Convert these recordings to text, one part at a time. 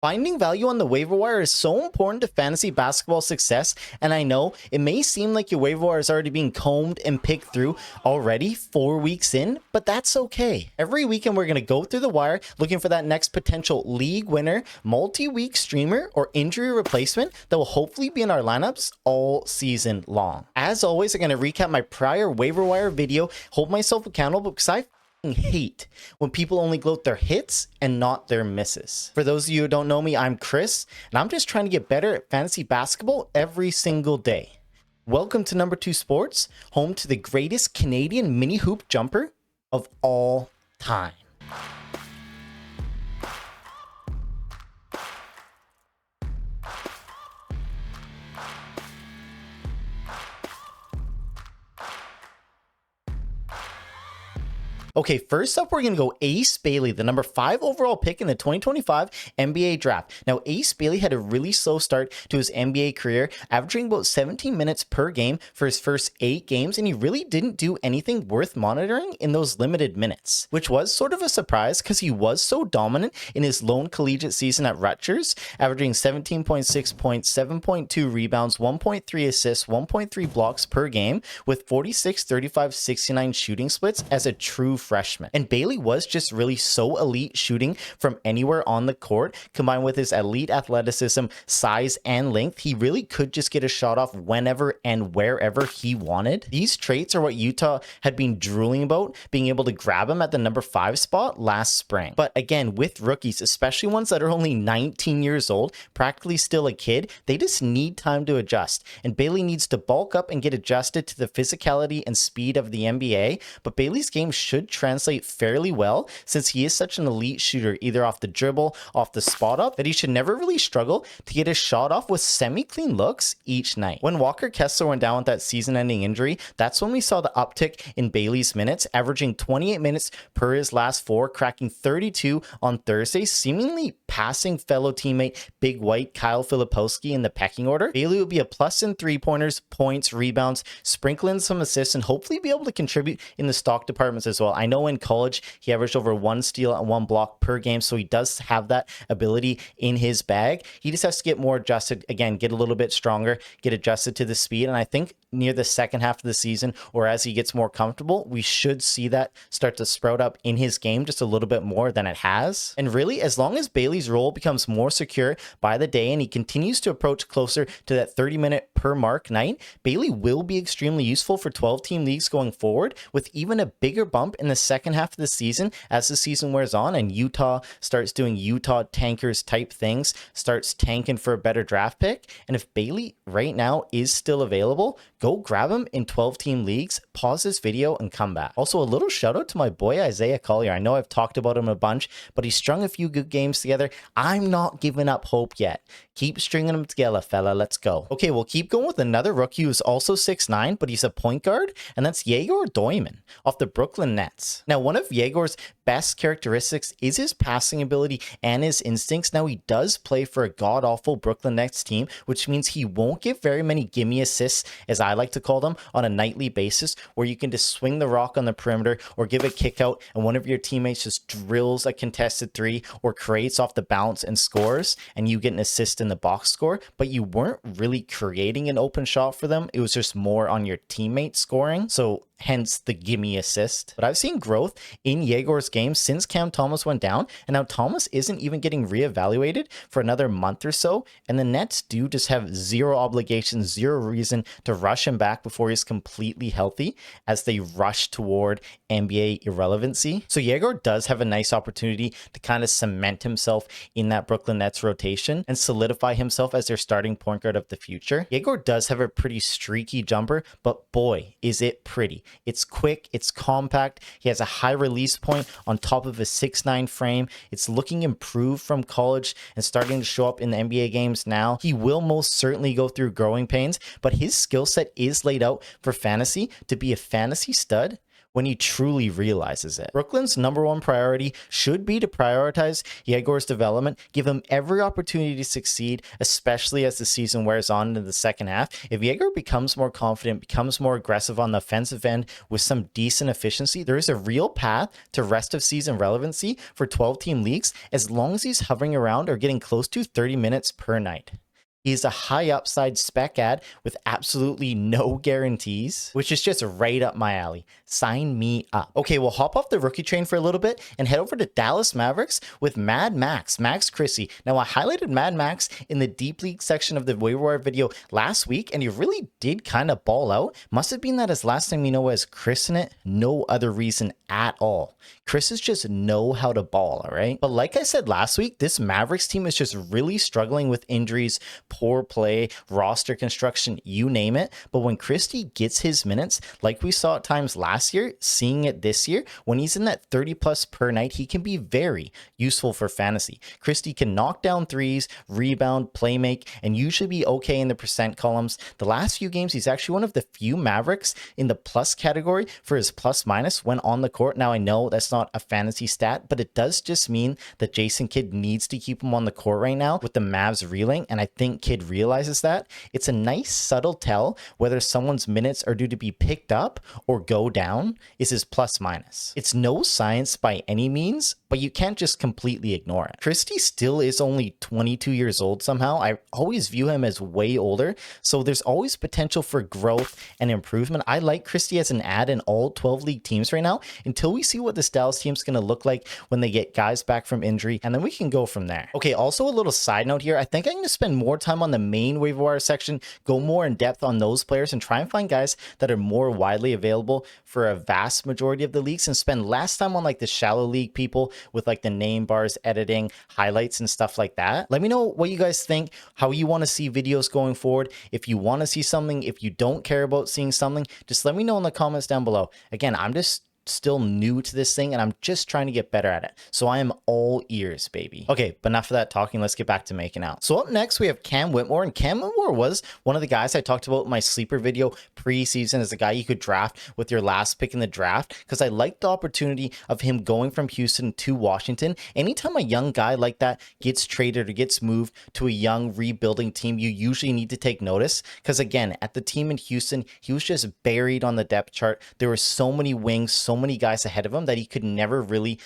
Finding value on the waiver wire is so important to fantasy basketball success, and I know it may seem like your waiver wire is already being combed and picked through already 4 weeks in, but that's okay. Every weekend we're going to go through the wire looking for that next potential league winner, multi-week streamer, or injury replacement that will hopefully be in our lineups all season long. As always, I'm going to recap my prior waiver wire video, hold myself accountable because I hate when people only gloat their hits and not their misses. For those of you who don't know me, I'm Chris, and I'm just trying to get better at fantasy basketball every single day. Welcome to Number 2 Sports, home to the greatest Canadian mini hoop jumper of all time. Okay, first up, we're going to go Ace Bailey, the number 5 overall pick in the 2025 NBA draft. Now, Ace Bailey had a really slow start to his NBA career, averaging about 17 minutes per game for his first 8 games, and he really didn't do anything worth monitoring in those limited minutes, which was sort of a surprise because he was so dominant in his lone collegiate season at Rutgers, averaging 17.6 points, 7.2 rebounds, 1.3 assists, 1.3 blocks per game, with 46, 35, 69 shooting splits as a true freshman. And Bailey was just really so elite shooting from anywhere on the court, combined with his elite athleticism, size, and length. He really could just get a shot off whenever and wherever he wanted. These traits are what Utah had been drooling about, being able to grab him at the number 5 spot last spring. But again, with rookies, especially ones that are only 19 years old, practically still a kid, they just need time to adjust. And Bailey needs to bulk up and get adjusted to the physicality and speed of the NBA, but Bailey's game should translate fairly well since he is such an elite shooter, either off the dribble, off the spot up, that he should never really struggle to get his shot off with semi-clean looks each night. When Walker Kessler went down with that season-ending injury, that's when we saw the uptick in Bailey's minutes, averaging 28 minutes per his last 4, cracking 32 on Thursday, seemingly passing fellow teammate Big White Kyle Filipowski in the pecking order. Bailey will be a plus in 3-pointers, points, rebounds, sprinkle in some assists, and hopefully be able to contribute in the stock departments as well. I know in college he averaged over 1 steal and 1 block per game, so he does have that ability in his bag. He just has to get more adjusted, again, get a little bit stronger, get adjusted to the speed, and I think near the second half of the season, or as he gets more comfortable, we should see that start to sprout up in his game just a little bit more than it has. And really, as long as Bailey's role becomes more secure by the day and he continues to approach closer to that 30-minute per mark night, Bailey will be extremely useful for 12-team leagues going forward, with even a bigger bump in the second half of the season as the season wears on and Utah starts doing Utah tankers type things, starts tanking for a better draft pick. And if Bailey right now is still available, go grab him in 12-team leagues, pause this video, and come back. Also, a little shout out to my boy Isaiah Collier. I know I've talked about him a bunch, but he's strung a few good games together. I'm not giving up hope yet. Keep stringing them together, fella. Let's go. Okay, we'll keep going with another rookie who's also 6'9", but he's a point guard, and that's Yegor Doyman off the Brooklyn Nets. Now, one of Yegor's best characteristics is his passing ability and his instincts. Now, he does play for a god-awful Brooklyn Nets team, which means he won't get very many gimme assists, as I like to call them, on a nightly basis, where you can just swing the rock on the perimeter or give a kick out and one of your teammates just drills a contested 3 or creates off the bounce and scores, and you get an assist in the box score, but you weren't really creating an open shot for them. It was just more on your teammate scoring. So hence the gimme assist. But I've seen growth in Yegor's game since Cam Thomas went down, and now Thomas isn't even getting reevaluated for another month or so, and the Nets do just have zero obligation, zero reason to rush him back before he's completely healthy as they rush toward NBA irrelevancy. So Yegor does have a nice opportunity to kind of cement himself in that Brooklyn Nets rotation and solidify himself as their starting point guard of the future. Yegor does have a pretty streaky jumper, but boy, is it pretty. It's quick, it's compact, he has a high release point on top of a 6'9" frame. It's looking improved from college and starting to show up in the NBA games now. He will most certainly go through growing pains, but his skill set is laid out for fantasy to be a fantasy stud when he truly realizes it. Brooklyn's #1 priority should be to prioritize Yegor's development, give him every opportunity to succeed, especially as the season wears on into the second half. If Yegor becomes more confident, becomes more aggressive on the offensive end with some decent efficiency, there is a real path to rest of season relevancy for 12-team leagues as long as he's hovering around or getting close to 30 minutes per night. He's a high upside spec ad with absolutely no guarantees, which is just right up my alley. Sign me up. Okay, we'll hop off the rookie train for a little bit and head over to Dallas Mavericks with Mad Max Chrissy. Now, I highlighted Mad Max in the Deep League section of the waiver wire video last week, and he really did kind of ball out. Must have been that his last name, as Chris in it. No other reason at all. Chris's just know how to ball, all right? But like I said last week, this Mavericks team is just really struggling with injuries, poor play, roster construction, you name it. But when Christie gets his minutes, like we saw at times last year, seeing it this year, when he's in that 30 plus per night, he can be very useful for fantasy. Christie can knock down threes, rebound, play make, and usually be okay in the percent columns. The last few games, he's actually one of the few Mavericks in the plus category for his plus minus when on the court. Now, I know that's not a fantasy stat, but it does just mean that Jason Kidd needs to keep him on the court right now with the Mavs reeling, and I think Kidd realizes that. It's a nice subtle tell whether someone's minutes are due to be picked up or go down is his plus minus. It's no science by any means, but you can't just completely ignore it. Christie still is only 22 years old somehow. I always view him as way older, so there's always potential for growth and improvement. I like Christie as an ad in all 12 league teams right now until we see what this Dallas team's going to look like when they get guys back from injury, and then we can go from there. Okay, also a little side note here. I think I'm going to spend more time on the main waiver wire section, go more in depth on those players, and try and find guys that are more widely available for a vast majority of the leagues, and spend less time on like the shallow league people with like the name bars, editing, highlights, and stuff like that. Let me know what you guys think, how you want to see videos going forward. If you want to see something, if you don't care about seeing something, just let me know in the comments down below. Again, I'm just still new to this thing and I'm just trying to get better at it. So I am all ears, baby. Okay, but enough of that talking. Let's get back to making out. So up next, we have Cam Whitmore, and Cam Whitmore was one of the guys I talked about in my sleeper video preseason as a guy you could draft with your last pick in the draft because I liked the opportunity of him going from Houston to Washington. Anytime a young guy like that gets traded or gets moved to a young rebuilding team, you usually need to take notice because again, at the team in Houston, he was just buried on the depth chart. There were so many wings, so many guys ahead of him that he could never really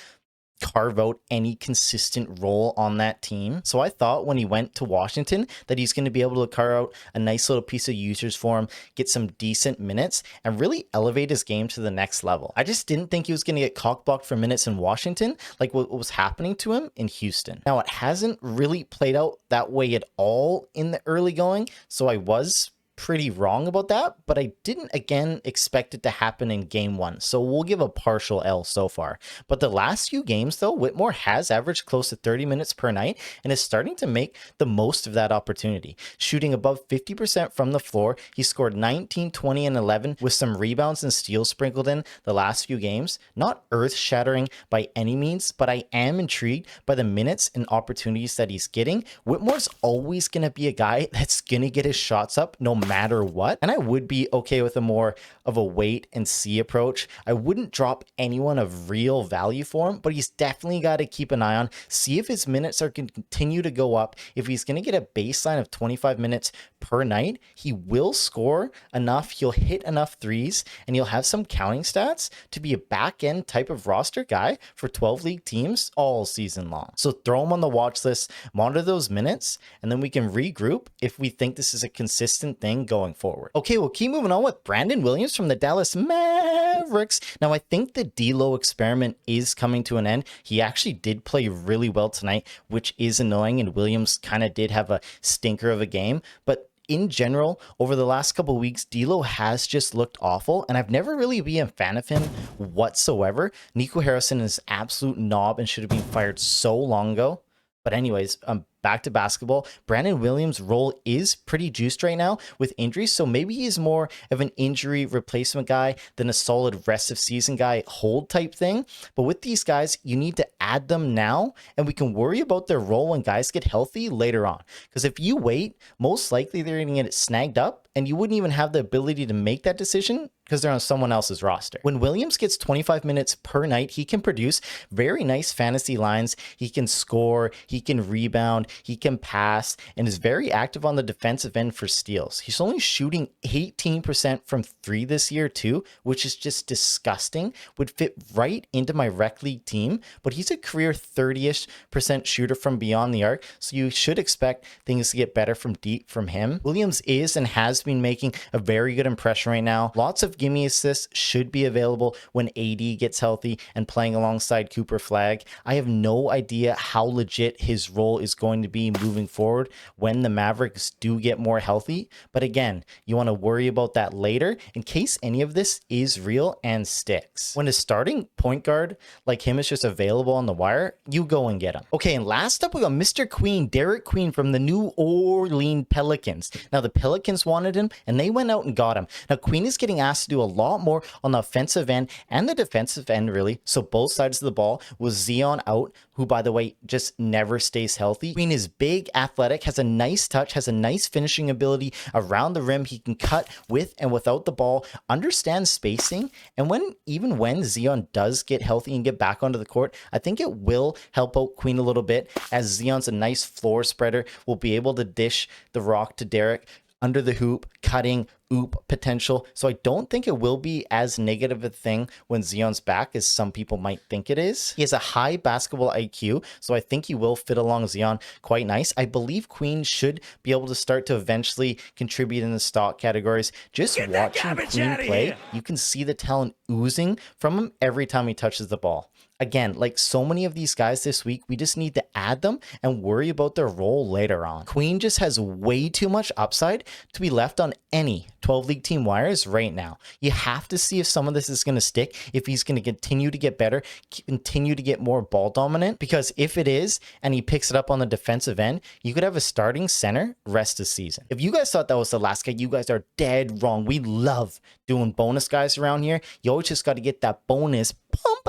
carve out any consistent role on that team. So I thought when he went to Washington that he's going to be able to carve out a nice little piece of users for him, get some decent minutes, and really elevate his game to the next level. I just didn't think he was going to get cockblocked for minutes in Washington like what was happening to him in Houston. Now, it hasn't really played out that way at all in the early going, so I was pretty wrong about that, but I didn't again expect it to happen in game one, so we'll give a partial L so far. But the last few games though, Whitmore has averaged close to 30 minutes per night and is starting to make the most of that opportunity, shooting above 50% from the floor. He scored 19, 20, and 11 with some rebounds and steals sprinkled in the last few games. Not earth-shattering by any means, but I am intrigued by the minutes and opportunities that he's getting. Whitmore's always going to be a guy that's going to get his shots up no matter what, and I would be okay with a more of a wait and see approach. I wouldn't drop anyone of real value for him, but he's definitely got to keep an eye on, see if his minutes are going to continue to go up. If he's going to get a baseline of 25 minutes per night, he will score enough, he'll hit enough threes, and he'll have some counting stats to be a back end type of roster guy for 12 league teams all season long. So throw him on the watch list, monitor those minutes, and then we can regroup if we think this is a consistent thing going forward. Okay, we'll keep moving on with Brandon Williams from the Dallas Mavericks. Now, I think the D-Lo experiment is coming to an end. He actually did play really well tonight, which is annoying, and Williams kind of did have a stinker of a game, but in general, over the last couple of weeks, D'Lo has just looked awful, and I've never really been a fan of him whatsoever. Nico Harrison is an absolute knob and should have been fired so long ago. But anyways, back to basketball. Brandon Williams' role is pretty juiced right now with injuries, so maybe he's more of an injury replacement guy than a solid rest of season guy hold type thing. But with these guys, you need to add them now, and we can worry about their role when guys get healthy later on. Because if you wait, most likely they're going to get it snagged up, and you wouldn't even have the ability to make that decision because they're on someone else's roster. When Williams gets 25 minutes per night, he can produce very nice fantasy lines. He can score, he can rebound, he can pass, and is very active on the defensive end for steals. He's only shooting 18% from 3 this year too, which is just disgusting. Would fit right into my rec league team, but he's a career 30-ish% shooter from beyond the arc, so you should expect things to get better from deep from him. Williams is and has been making a very good impression right now. Lots of gimme assists should be available when AD gets healthy and playing alongside Cooper Flag. I have no idea how legit his role is going to be moving forward when the Mavericks do get more healthy. But again, you want to worry about that later in case any of this is real and sticks. When a starting point guard like him is just available on the wire, you go and get him. Okay, and last up we got Mr. Queen, Derek Queen from the New Orleans Pelicans. Now the Pelicans wanted him and they went out and got him. Now Queen is getting asked to do a lot more on the offensive end and the defensive end, really. So both sides of the ball, with Zion out, who by the way just never stays healthy. Queen is big, athletic, has a nice touch, has a nice finishing ability around the rim. He can cut with and without the ball, understands spacing, and even when Zion does get healthy and get back onto the court, I think it will help out Queen a little bit, as Zion's a nice floor spreader, will be able to dish the rock to Derek under the hoop, cutting, oop potential. So I don't think it will be as negative a thing when Zion's back as some people might think it is. He has a high basketball IQ, so I think he will fit along Zion quite nice. I believe Queen should be able to start to eventually contribute in the stock categories. Just watching Queen play, you can see the talent oozing from him every time he touches the ball. Again, like so many of these guys this week, we just need to add them and worry about their role later on. Queen just has way too much upside to be left on any 12 league team wires right now. You have to see if some of this is going to stick, if he's going to continue to get better, continue to get more ball dominant, because if it is and he picks it up on the defensive end, you could have a starting center rest of the season. If you guys thought that was the last guy, you guys are dead wrong. We love doing bonus guys around here. You always just got to get that bonus pump.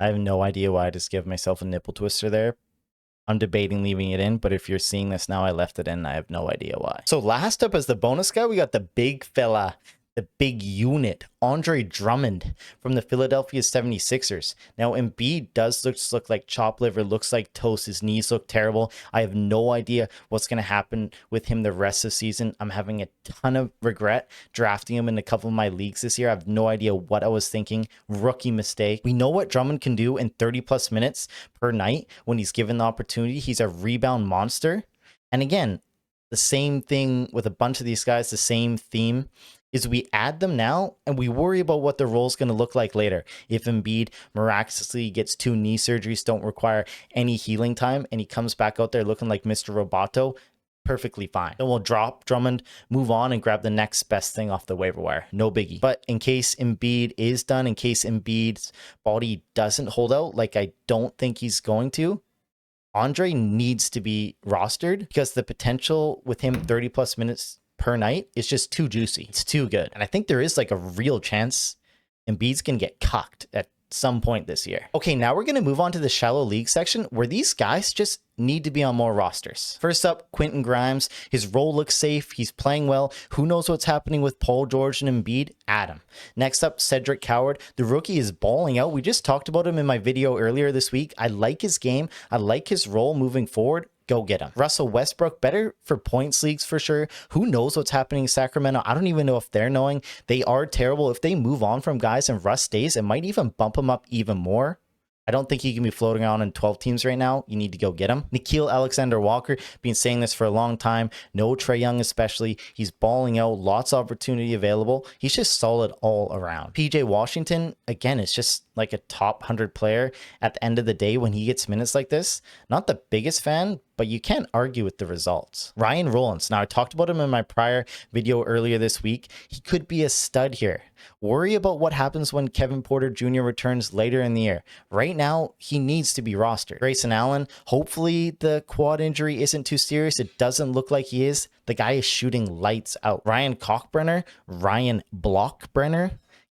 I have no idea why I just gave myself a nipple twister there. I'm debating leaving it in, but if you're seeing this now, I left it in. I have no idea why. So last up as the bonus guy, we got the big fella, the big unit, Andre Drummond from the Philadelphia 76ers. Now, Embiid does look like chopped liver, looks like toast. His knees look terrible. I have no idea what's going to happen with him the rest of the season. I'm having a ton of regret drafting him in a couple of my leagues this year. I have no idea what I was thinking. Rookie mistake. We know what Drummond can do in 30 plus minutes per night when he's given the opportunity. He's a rebound monster. And again, the same thing with a bunch of these guys, the same theme is we add them now and we worry about what their role is going to look like later. If Embiid miraculously gets 2 knee surgeries, don't require any healing time, and he comes back out there looking like Mr. Roboto, perfectly fine. Then we'll drop Drummond, move on, and grab the next best thing off the waiver wire. No biggie. But in case Embiid is done, in case Embiid's body doesn't hold out, like I don't think he's going to, Andre needs to be rostered, because the potential with him 30 plus minutes per night is just too juicy. It's too good. And I think there is like a real chance Embiid's gonna get cucked at some point this year. Okay, now we're gonna move on to the shallow league section where these guys just need to be on more rosters. First up, Quentin Grimes. His role looks safe. He's playing well. Who knows what's happening with Paul George and Embiid? Add him. Next up, Cedric Coward. The rookie is balling out. We just talked about him in my video earlier this week. I like his game. I like his role moving forward. Go get him. Russell Westbrook, better for points leagues for sure. Who knows what's happening in Sacramento? I don't even know if they're knowing. They are terrible. If they move on from guys and Russ stays, it might even bump him up even more. I don't think he can be floating around in 12 teams right now. You need to go get him. Nickeil Alexander-Walker, been saying this for a long time. No Trae Young especially. He's balling out. Lots of opportunity available. He's just solid all around. PJ Washington, again, is just like a top 100 player at the end of the day when he gets minutes like this. Not the biggest fan, but you can't argue with the results. Ryan Rollins. Now, I talked about him in my prior video earlier this week. He could be a stud here. Worry about what happens when Kevin Porter Jr. returns later in the year. Right now, he needs to be rostered. Grayson Allen, hopefully the quad injury isn't too serious. It doesn't look like he is. The guy is shooting lights out. Ryan Blockbrenner,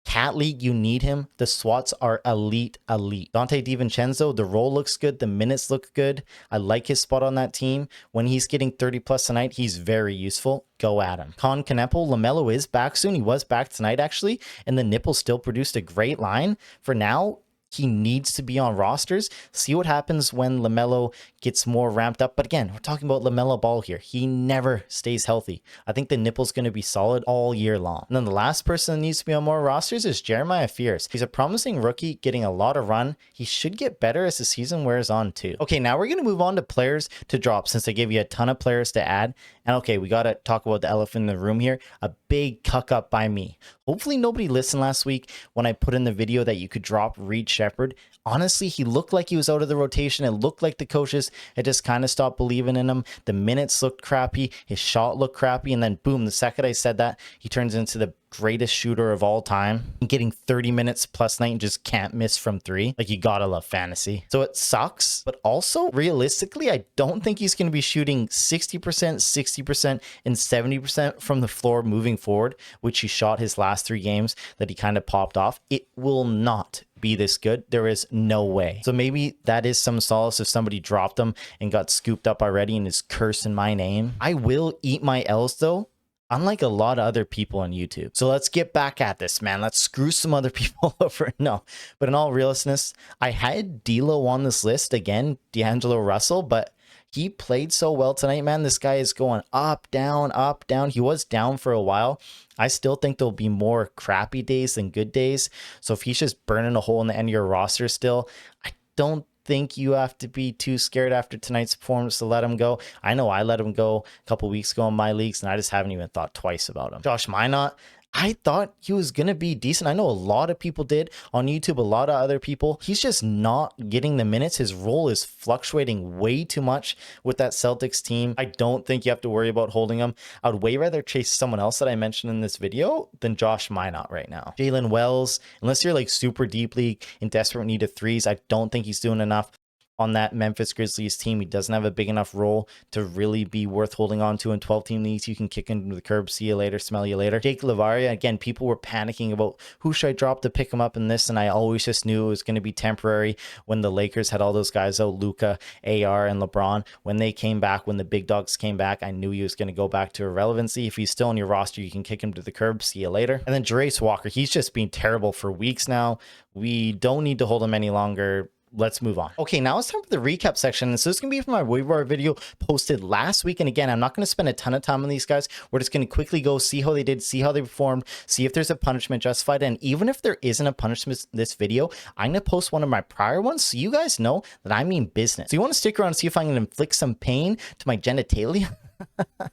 Cat League, you need him. The swats are elite. Dante DiVincenzo, the role looks good. The minutes look good. I like his spot on that team. When he's getting 30 plus tonight, he's very useful. Go at him. Con Canepo, LaMelo is back soon. He was back tonight, actually. And the Nipple still produced a great line. For now, he needs to be on rosters. See what happens when LaMelo gets more ramped up. But again, we're talking about LaMelo Ball here. He never stays healthy. I think the Nipple's going to be solid all year long. And then the last person that needs to be on more rosters is Jeremiah Fears. He's a promising rookie getting a lot of run. He should get better as the season wears on too. Okay, now we're going to move on to players to drop since I gave you a ton of players to add. And okay, we got to talk about the elephant in the room here. A big cuck up by me. Hopefully nobody listened last week when I put in the video that you could drop Reed Shepherd. Honestly, he looked like he was out of the rotation. It looked like the coaches had just kind of stopped believing in him. The minutes looked crappy. His shot looked crappy. And then boom, the second I said that, he turns into the greatest shooter of all time, getting 30 minutes plus night and just can't miss from three. Like, you gotta love fantasy. So it sucks, but also realistically, I don't think he's going to be shooting 60%, 60%, and 70% from the floor moving forward, which he shot his last 3 games that he kind of popped off. It will not be this good. There is no way. So maybe that is some solace if somebody dropped him and got scooped up already and is cursing my name. I will eat my L's though, unlike a lot of other people on YouTube. So let's get back at this, man. Let's screw some other people over. No, but in all realistness, I had D'Lo on this list again, D'Angelo Russell, but he played so well tonight, man. This guy is going up, down, up, down. He was down for a while. I still think there'll be more crappy days than good days. So if he's just burning a hole in the end of your roster still, I don't think you have to be too scared after tonight's performance to let him go. I know I let him go a couple weeks ago in my leagues, and I just haven't even thought twice about him. Josh Minot, I thought he was going to be decent. I know a lot of people did on YouTube, a lot of other people. He's just not getting the minutes. His role is fluctuating way too much with that Celtics team. I don't think you have to worry about holding him. I would way rather chase someone else that I mentioned in this video than Josh Minot right now. Jalen Wells, unless you're like super deep league in desperate need of threes, I don't think he's doing enough on that Memphis Grizzlies team. He doesn't have a big enough role to really be worth holding on to in 12-team leagues. You can kick him to the curb. See you later. Smell you later. Jake Lavaria, again, people were panicking about who should I drop to pick him up in this, and I always just knew it was going to be temporary when the Lakers had all those guys out, Luka, AR, and LeBron. When they came back, when the big dogs came back, I knew he was going to go back to irrelevancy. If he's still on your roster, you can kick him to the curb. See you later. And then Jarace Walker, he's just been terrible for weeks now. We don't need to hold him any longer. Let's move on. Okay, now it's time for the recap section. And so this is going to be from my waiver video posted last week. And again, I'm not going to spend a ton of time on these guys. We're just going to quickly go see how they did, see how they performed, see if there's a punishment justified. And even if there isn't a punishment in this video, I'm going to post one of my prior ones so you guys know that I mean business. So you want to stick around and see if I can inflict some pain to my genitalia?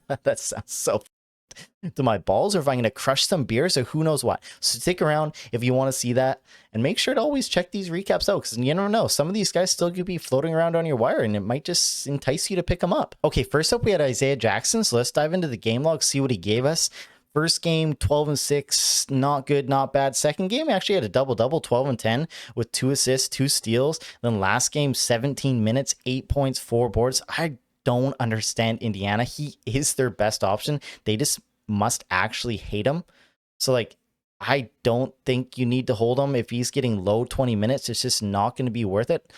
That sounds so to my balls, or if I'm going to crush some beers, or who knows what. So stick around if you want to see that, and make sure to always check these recaps out, because you never know, some of these guys still could be floating around on your wire and it might just entice you to pick them up. Okay, first up we had Isaiah Jackson, so let's dive into the game log, see what he gave us. First game, 12-6, not good, not bad. Second game, actually had a double-double, 12-10 with 2 assists, 2 steals. Then last game, 17 minutes, 8 points, 4 boards. I don't understand Indiana. He is their best option. They just must actually hate him. So like, I don't think you need to hold him. If he's getting low 20 minutes, it's just not going to be worth it.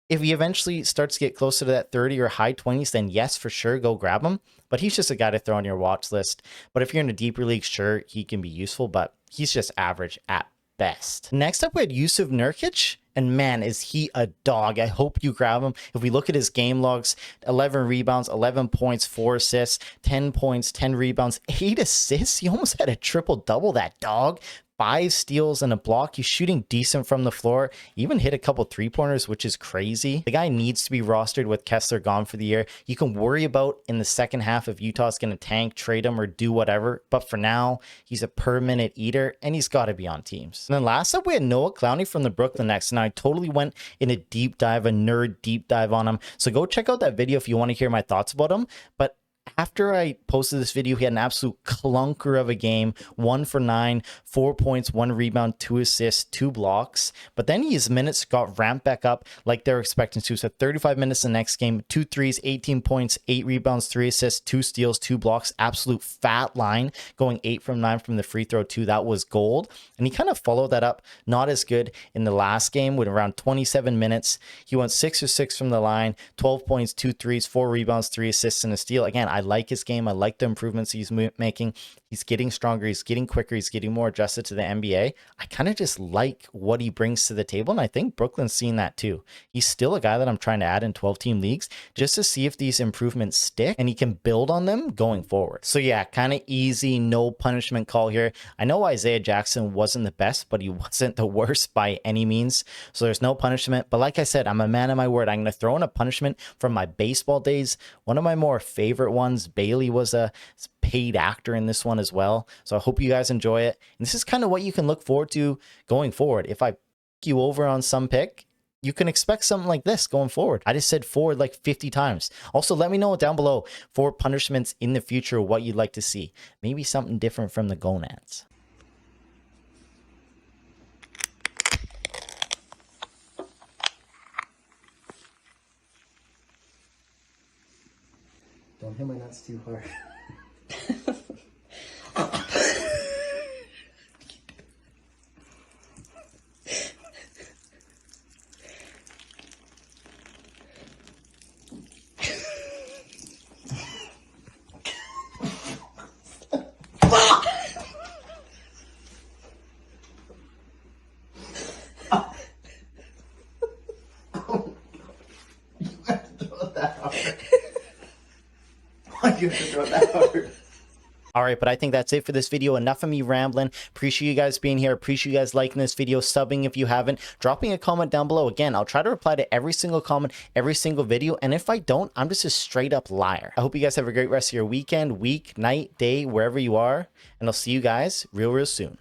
If he eventually starts to get closer to that 30 or high 20s, then yes, for sure, go grab him. But he's just a guy to throw on your watch list. But if you're in a deeper league, sure, he can be useful, but he's just average at best. Next up, we had Yusuf Nurkic. And man, is he a dog. I hope you grab him. If we look at his game logs, 11 rebounds, 11 points, 4 assists, 10 points, 10 rebounds, 8 assists. He almost had a triple-double, that dog. 5 steals and a block. He's shooting decent from the floor. Even hit a couple 3-pointers, which is crazy. The guy needs to be rostered with Kessler gone for the year. You can worry about in the second half if Utah's going to tank, trade him, or do whatever. But for now, he's a per-minute eater, and he's got to be on teams. And then last up, we had Noah Clowney from the Brooklyn Nets, and I totally went in a deep dive, a nerd deep dive on him. So go check out that video if you want to hear my thoughts about him. But After I posted this video, he had an absolute clunker of a game, 1 for 9, 4 points, 1 rebound, 2 assists, 2 blocks. But then his minutes got ramped back up like they're expecting to. So 35 minutes the next game, 2 threes, 18 points, 8 rebounds, 3 assists, 2 steals, 2 blocks. Absolute fat line, going 8 from 9 from the free throw too. That was gold. And he kind of followed that up, not as good in the last game with around 27 minutes. He went 6 or 6 from the line, 12 points, 2 threes, 4 rebounds, 3 assists, and a steal. Again, I like his game. I like the improvements he's making. He's getting stronger. He's getting quicker. He's getting more adjusted to the NBA. I kind of just like what he brings to the table. And I think Brooklyn's seeing that too. He's still a guy that I'm trying to add in 12-team leagues just to see if these improvements stick and he can build on them going forward. So yeah, kind of easy, no punishment call here. I know Isaiah Jackson wasn't the best, but he wasn't the worst by any means. So there's no punishment. But like I said, I'm a man of my word. I'm going to throw in a punishment from my baseball days. One of my more favorite ones, Bailey was a paid actor in this one as well. So I hope you guys enjoy it. And this is kind of what you can look forward to going forward. If I pick you over on some pick, you can expect something like this going forward. I just said forward like 50 times. Also, let me know down below for punishments in the future what you'd like to see. Maybe something different from the gonads. Don't hit my nuts too hard. You have to throw that hard. All right, but I think that's it for this video. Enough of me rambling. Appreciate you guys being here. Appreciate you guys liking this video, subbing if you haven't, dropping a comment down below. Again, I'll try to reply to every single comment, every single video. And if I don't, I'm just a straight up liar. I hope you guys have a great rest of your weekend, week, night, day, wherever you are. And I'll see you guys real soon.